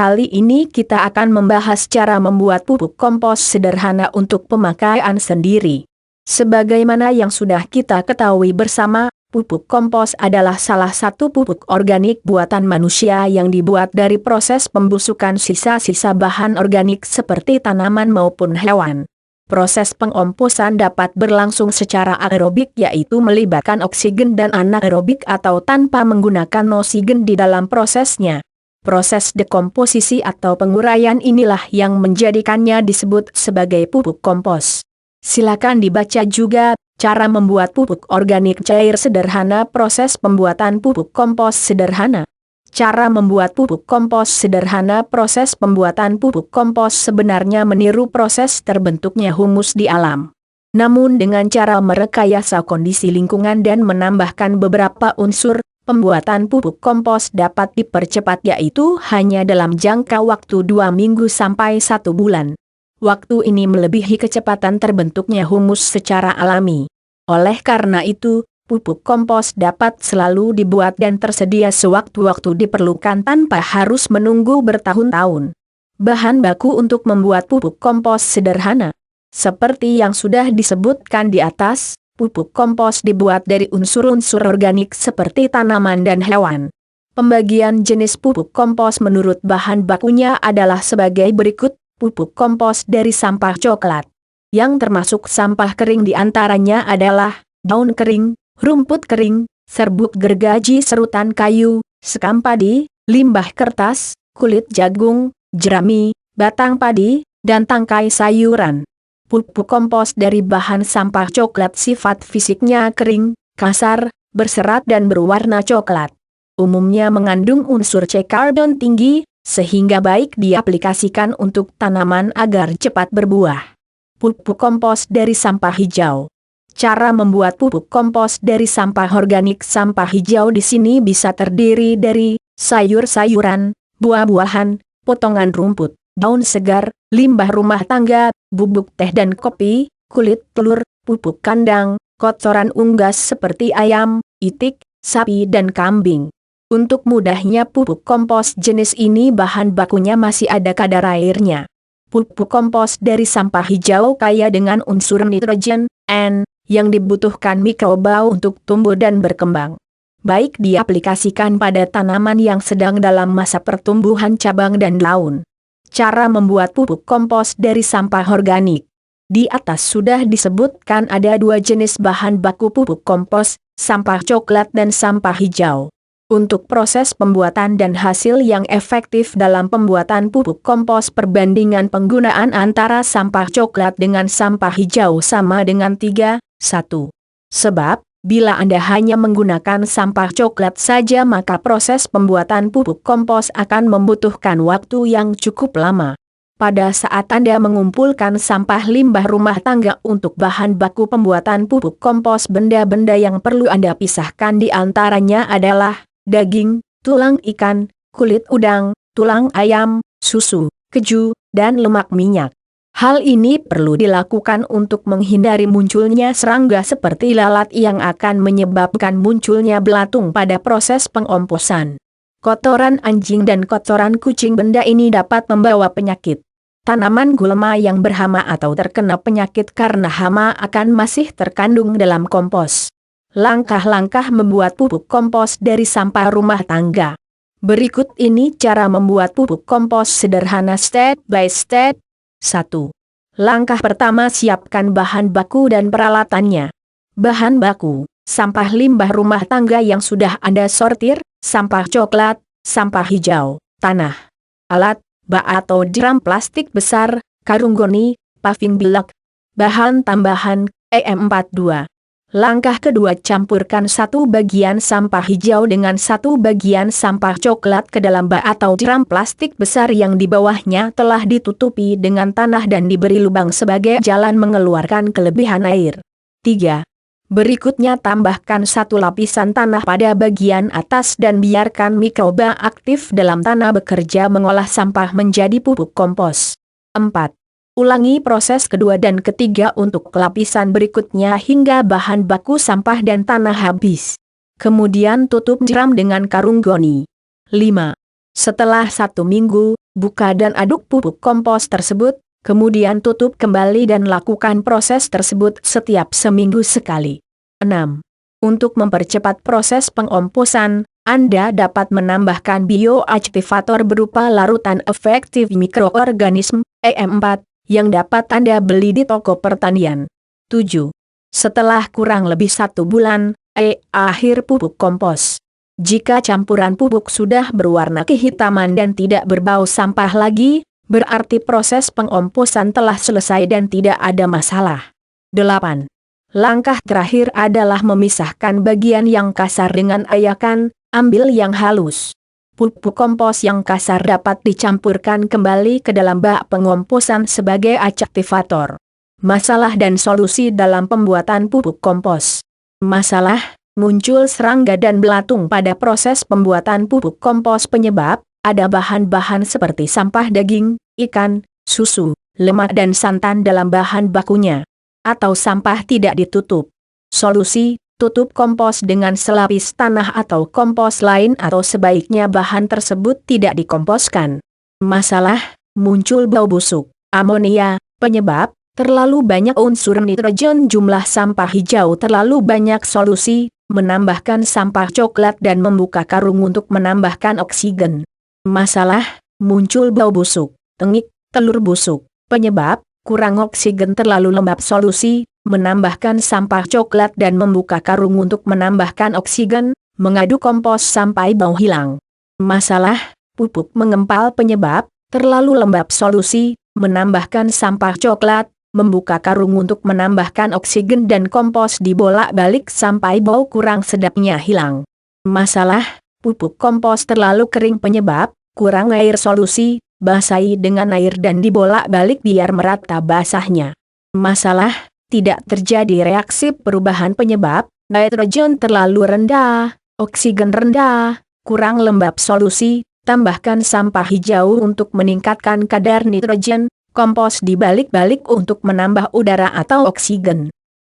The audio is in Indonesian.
Kali ini kita akan membahas cara membuat pupuk kompos sederhana untuk pemakaian sendiri. Sebagaimana yang sudah kita ketahui bersama, pupuk kompos adalah salah satu pupuk organik buatan manusia yang dibuat dari proses pembusukan sisa-sisa bahan organik seperti tanaman maupun hewan. Proses pengomposan dapat berlangsung secara aerobik, yaitu melibatkan oksigen dan anaerobik atau tanpa menggunakan oksigen di dalam prosesnya. Proses dekomposisi atau penguraian inilah yang menjadikannya disebut sebagai pupuk kompos. Silakan dibaca juga, cara membuat pupuk organik cair sederhana. Proses pembuatan pupuk kompos sederhana. Cara membuat pupuk kompos sederhana. Proses pembuatan pupuk kompos sebenarnya meniru proses terbentuknya humus di alam. Namun dengan cara merekayasa kondisi lingkungan dan menambahkan beberapa unsur, pembuatan pupuk kompos dapat dipercepat, yaitu hanya dalam jangka waktu 2 minggu sampai 1 bulan. Waktu ini melebihi kecepatan terbentuknya humus secara alami. Oleh karena itu, pupuk kompos dapat selalu dibuat dan tersedia sewaktu-waktu diperlukan tanpa harus menunggu bertahun-tahun. Bahan baku untuk membuat pupuk kompos sederhana. Seperti yang sudah disebutkan di atas, pupuk kompos dibuat dari unsur-unsur organik seperti tanaman dan hewan. Pembagian jenis pupuk kompos menurut bahan bakunya adalah sebagai berikut. Pupuk kompos dari sampah coklat. Yang termasuk sampah kering diantaranya adalah daun kering, rumput kering, serbuk gergaji serutan kayu, sekam padi, limbah kertas, kulit jagung, jerami, batang padi, dan tangkai sayuran. Pupuk kompos dari bahan sampah coklat sifat fisiknya kering, kasar, berserat dan berwarna coklat. Umumnya mengandung unsur C-karbon tinggi, sehingga baik diaplikasikan untuk tanaman agar cepat berbuah. Pupuk kompos dari sampah hijau. Cara membuat pupuk kompos dari sampah organik. Sampah hijau di sini bisa terdiri dari sayur-sayuran, buah-buahan, potongan rumput, daun segar, limbah rumah tangga, bubuk teh dan kopi, kulit telur, pupuk kandang, kotoran unggas seperti ayam, itik, sapi dan kambing. Untuk mudahnya pupuk kompos jenis ini bahan bakunya masih ada kadar airnya. Pupuk kompos dari sampah hijau kaya dengan unsur nitrogen, N, yang dibutuhkan mikroba untuk tumbuh dan berkembang. Baik diaplikasikan pada tanaman yang sedang dalam masa pertumbuhan cabang dan daun. Cara membuat pupuk kompos dari sampah organik. Di atas sudah disebutkan ada 2 jenis bahan baku pupuk kompos, sampah coklat dan sampah hijau. Untuk proses pembuatan dan hasil yang efektif dalam pembuatan pupuk kompos, perbandingan penggunaan antara sampah coklat dengan sampah hijau sama dengan 3:1. Sebab, bila Anda hanya menggunakan sampah coklat saja maka proses pembuatan pupuk kompos akan membutuhkan waktu yang cukup lama. Pada saat Anda mengumpulkan sampah limbah rumah tangga untuk bahan baku pembuatan pupuk kompos, benda-benda yang perlu Anda pisahkan di antaranya adalah daging, tulang ikan, kulit udang, tulang ayam, susu, keju, dan lemak minyak. Hal ini perlu dilakukan untuk menghindari munculnya serangga seperti lalat yang akan menyebabkan munculnya belatung pada proses pengomposan. Kotoran anjing dan kotoran kucing, benda ini dapat membawa penyakit. Tanaman gulma yang berhama atau terkena penyakit karena hama akan masih terkandung dalam kompos. Langkah-langkah membuat pupuk kompos dari sampah rumah tangga. Berikut ini cara membuat pupuk kompos sederhana step by step. 1. Langkah pertama, siapkan bahan baku dan peralatannya. Bahan baku, sampah limbah rumah tangga yang sudah Anda sortir, sampah coklat, sampah hijau, tanah. Alat, bak atau drum plastik besar, karung goni, paving bilek. Bahan tambahan, EM42. Langkah kedua, campurkan 1 bagian sampah hijau dengan 1 bagian sampah coklat ke dalam bak atau drum plastik besar yang di bawahnya telah ditutupi dengan tanah dan diberi lubang sebagai jalan mengeluarkan kelebihan air. 3. Berikutnya tambahkan 1 lapisan tanah pada bagian atas dan biarkan mikroba aktif dalam tanah bekerja mengolah sampah menjadi pupuk kompos. 4. Ulangi proses kedua dan ketiga untuk lapisan berikutnya hingga bahan baku sampah dan tanah habis. Kemudian tutup drum dengan karung goni. 5. Setelah 1 minggu, buka dan aduk pupuk kompos tersebut, kemudian tutup kembali dan lakukan proses tersebut setiap seminggu sekali. 6. Untuk mempercepat proses pengomposan, Anda dapat menambahkan bioaktivator berupa larutan efektif mikroorganisme, EM4, yang dapat Anda beli di toko pertanian. 7. Setelah kurang lebih 1 bulan, akhir pupuk kompos. Jika campuran pupuk sudah berwarna kehitaman dan tidak berbau sampah lagi, berarti proses pengomposan telah selesai dan tidak ada masalah. 8. Langkah terakhir adalah memisahkan bagian yang kasar dengan ayakan, ambil yang halus. Pupuk kompos yang kasar dapat dicampurkan kembali ke dalam bak pengomposan sebagai aktivator. Masalah dan solusi dalam pembuatan pupuk kompos. Masalah, muncul serangga dan belatung pada proses pembuatan pupuk kompos. Penyebab, ada bahan-bahan seperti sampah daging, ikan, susu, lemak dan santan dalam bahan bakunya. Atau sampah tidak ditutup. Solusi, tutup kompos dengan selapis tanah atau kompos lain atau sebaiknya bahan tersebut tidak dikomposkan. Masalah, muncul bau busuk, amonia. Penyebab, terlalu banyak unsur nitrogen, jumlah sampah hijau terlalu banyak. Solusi, menambahkan sampah coklat dan membuka karung untuk menambahkan oksigen. Masalah, muncul bau busuk, tengik, telur busuk. Penyebab, kurang oksigen terlalu lembab. Solusi, menambahkan sampah coklat dan membuka karung untuk menambahkan oksigen, mengaduk kompos sampai bau hilang. Masalah, pupuk mengempal. Penyebab, terlalu lembab. Solusi, menambahkan sampah coklat, membuka karung untuk menambahkan oksigen dan kompos dibolak-balik sampai bau kurang sedapnya hilang. Masalah, pupuk kompos terlalu kering. Penyebab, kurang air. Solusi, basahi dengan air dan dibolak-balik biar merata basahnya. Masalah, tidak terjadi reaksi perubahan. Penyebab, nitrogen terlalu rendah, oksigen rendah, kurang lembab. Solusi, tambahkan sampah hijau untuk meningkatkan kadar nitrogen, kompos dibalik-balik untuk menambah udara atau oksigen.